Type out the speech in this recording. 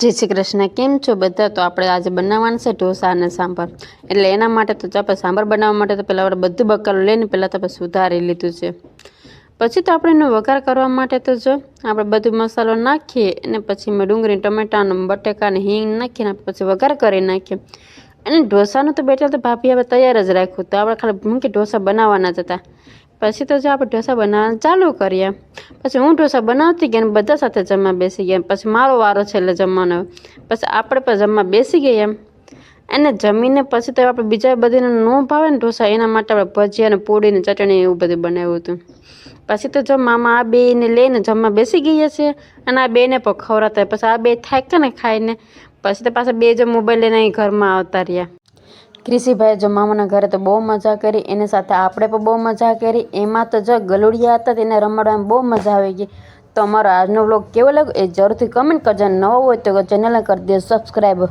જય શ્રી કૃષ્ણ. કેમ છો બધા? તો આપણે આજે બનાવવાનું છે ઢોસા અને સાંભાર. એટલે એના માટે તો આપણે સાંભાર બનાવવા માટે તો પહેલાં આપણે બધું બકાલું લઈને પહેલાં તો આપણે સુધારી લીધું છે. પછી તો આપણે એનો વઘાર કરવા માટે તો જો આપણે બધું મસાલો નાખીએ અને પછી મેં ડુંગળી, ટમેટાનો, બટેકાને હિંગ નાખીને પછી વઘાર કરી નાખીએ. અને ઢોસાનું તો બેટર તો ભાભી હવે તૈયાર જ રાખ્યું. તો આપણે ખાલી મૂકી ઢોસા બનાવવાના જ હતા. પછી તો જો આપણે ઢોસા બનાવવાનું ચાલુ કરીએ. પછી હું ઢોસા બનાવતી ગઈ અને બધા સાથે જમવા બેસી ગયા. પછી મારો વારો છે એટલે જમવાનો. પછી આપણે પણ જમવા બેસી ગયા અને જમીને પછી તો આપણે બીજા બધીને ન ભાવે ને ઢોસા, એના માટે આપણે ભજીયા અને પૂરી ને ચટણી એવું બધું બનાવ્યું હતું. પછી તો જો મામા આ બેને લઈને જમવા બેસી ગયા છે અને આ બેને પણ ખવડાવતા. પછી આ બે થાક્યા ને ખાઈને પછી તો પાછા બે જો મોબાઈલ લઈને અહીં ઘરમાં આવતા રહ્યા. ક્રિશીભાઈ જો મામાના ઘરે તો બહુ મજા કરી, એની સાથે આપણે પણ બહુ મજા કરી. એમાં તો જો ગલુડિયા હતા તેને રમાડવામાં બહુ મજા આવી ગઈ. તો અમારો આજનો વ્લોગ કેવો લાગ્યો એ જરૂરથી કમેન્ટ કરજો. નવો હોય તો ચેનલને કરી દે સબસ્ક્રાઈબ.